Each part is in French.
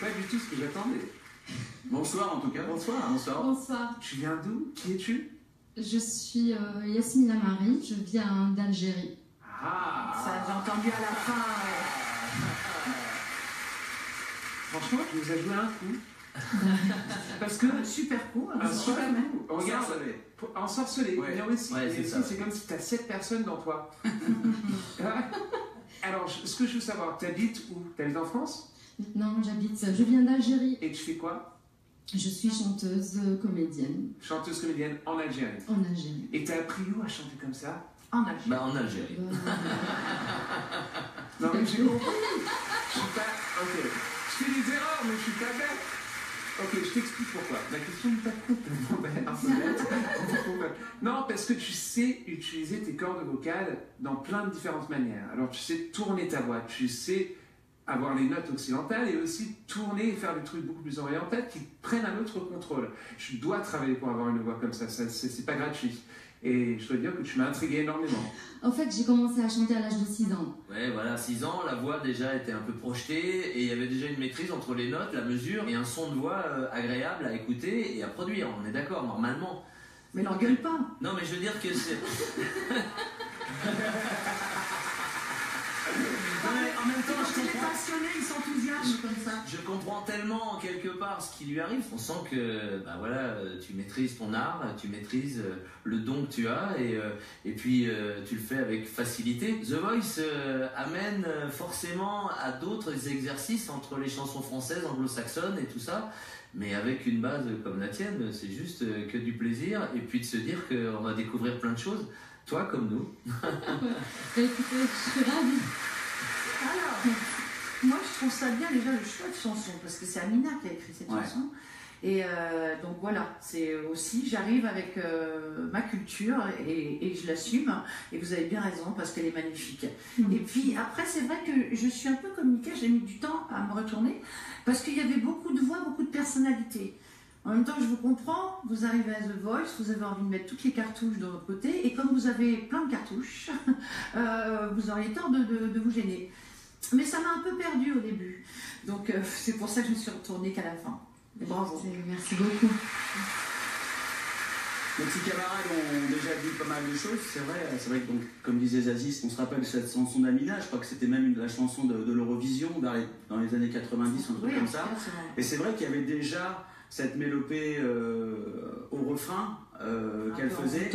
pas du tout ce que j'attendais. Bonsoir en tout cas. Bonsoir. Bonsoir. Bonsoir. Tu viens d'où? Qui es-tu? Je suis Yasmina Marie, je viens d'Algérie. Ah, ça j'ai entendu à la fin. Franchement, tu nous as joué un coup. Parce que super coup. Un super coup. Regarde, Ensorcelé. ensorcelé. Ouais. Mais aussi, Ouais, c'est ça. c'est comme si tu as 7 personnes dans toi. Alors, ce que je veux savoir, tu habites où? Tu habites en France? Non, je viens d'Algérie. Et tu fais quoi? Je suis chanteuse comédienne. Chanteuse comédienne en Algérie. En Algérie. Et t'as appris où à chanter comme ça? En Algérie. Bah en Algérie. Non mais j'ai compris. Je suis pas... Ok. Je fais des erreurs, mais je suis pas bête. Ok, je t'explique pourquoi. La question n'est pas complètement bête. Non, parce que tu sais utiliser tes cordes vocales dans plein de différentes manières. Alors tu sais tourner ta voix, tu sais avoir les notes occidentales et aussi tourner et faire des trucs beaucoup plus orientaux qui prennent un autre contrôle. Je dois travailler pour avoir une voix comme ça, c'est pas gratuit. Et je dois dire que tu m'as intrigué énormément. En fait, j'ai commencé à chanter à l'âge de 6 ans. Ouais, voilà, 6 ans, la voix déjà était un peu projetée et il y avait déjà une maîtrise entre les notes, la mesure et un son de voix agréable à écouter et à produire. On est d'accord, normalement. Mais n'engueule pas. Non, mais je veux dire que c'est... En même temps, je comprends. Passionné, ils s'enthousiasment comme ça. Je comprends tellement quelque part ce qui lui arrive. On sent que bah voilà, tu maîtrises ton art, tu maîtrises le don que tu as et puis tu le fais avec facilité. The Voice amène forcément à d'autres exercices entre les chansons françaises, anglo-saxonnes et tout ça. Mais avec une base comme la tienne, c'est juste que du plaisir et puis de se dire qu'on va découvrir plein de choses. Toi comme nous. Écoutez, je suis ravie. Alors, moi je trouve ça bien déjà le choix de chanson, parce que c'est Amina qui a écrit cette chanson. Et donc voilà, c'est aussi, j'arrive avec ma culture et je l'assume. Et vous avez bien raison, parce qu'elle est magnifique. Et puis après, c'est vrai que je suis un peu comme Mika, j'ai mis du temps à me retourner, parce qu'il y avait beaucoup de voix, beaucoup de personnalités. En même temps, je vous comprends, vous arrivez à The Voice, vous avez envie de mettre toutes les cartouches de votre côté, et comme vous avez plein de cartouches, vous auriez tort de vous gêner. Mais ça m'a un peu perdue au début. Donc c'est pour ça que je me suis retournée qu'à la fin. Et bravo. Merci beaucoup. Mes petits camarades ont déjà dit pas mal de choses, c'est vrai que donc, comme disait Zazie, on se rappelle cette chanson d'Amina, je crois que c'était même la chanson de l'Eurovision dans les années 90, un truc comme ça. Et c'est vrai qu'il y avait déjà cette mélopée au refrain qu'elle faisait.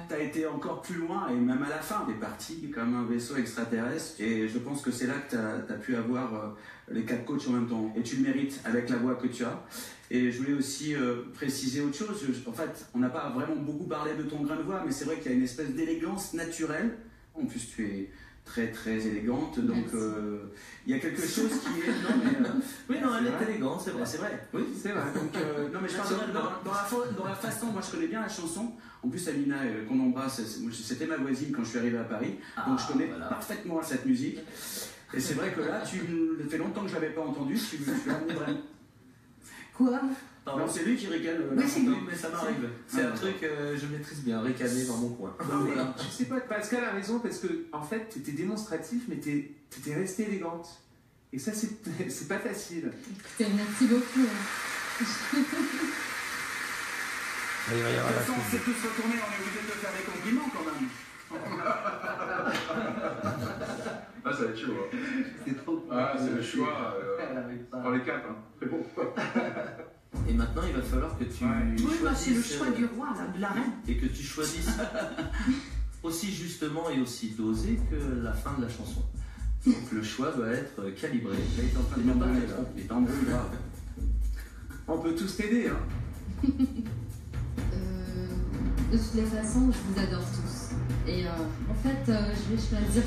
Tu as été encore plus loin, et même à la fin, des parties comme un vaisseau extraterrestre. Et je pense que c'est là que tu as pu avoir les 4 coachs en même temps. Et tu le mérites avec la voix que tu as. Et je voulais aussi préciser autre chose. En fait, on n'a pas vraiment beaucoup parlé de ton grain de voix, mais c'est vrai qu'il y a une espèce d'élégance naturelle. En plus, tu es très très élégante, donc il y a quelque chose qui est... Non, mais, oui, non, elle est élégante, c'est vrai. C'est vrai. Oui, c'est vrai. Donc, non, mais je parle dans la façon, moi je connais bien la chanson. En plus, Amina, qu'on embrasse, c'était ma voisine quand je suis arrivé à Paris, donc je connais parfaitement cette musique. Et c'est vrai que là, ça fait longtemps que je ne l'avais pas entendu, tu l'as amené vraiment. Quoi? Non, c'est lui qui ricane. Oui, c'est lui, mais ça m'arrive. C'est un truc que je maîtrise bien, ricaner dans mon coin. Non, mais je sais pas, Pascal a raison, parce que en fait, tu étais démonstratif, mais tu étais restée élégante. Et ça, c'est pas facile. Écoutez, merci beaucoup. Il va y avoir la fin, c'est tous retournés, on est obligé de faire des compliments quand même. Ah, ça va être chaud. Hein. C'est trop. Ah, c'est le choix. Dans les 4, hein. C'est bon. Et maintenant, il va falloir que tu Oui, c'est le choix du roi, là, de la reine. Et que tu choisisses aussi justement et aussi dosé que la fin de la chanson. Donc le choix doit être calibré. Là, il est en train de m'embrouiller, là. Il est embrouillé, grave. On peut tous t'aider, hein. De toutes les façons, je vous adore tous. Et en fait, je vais choisir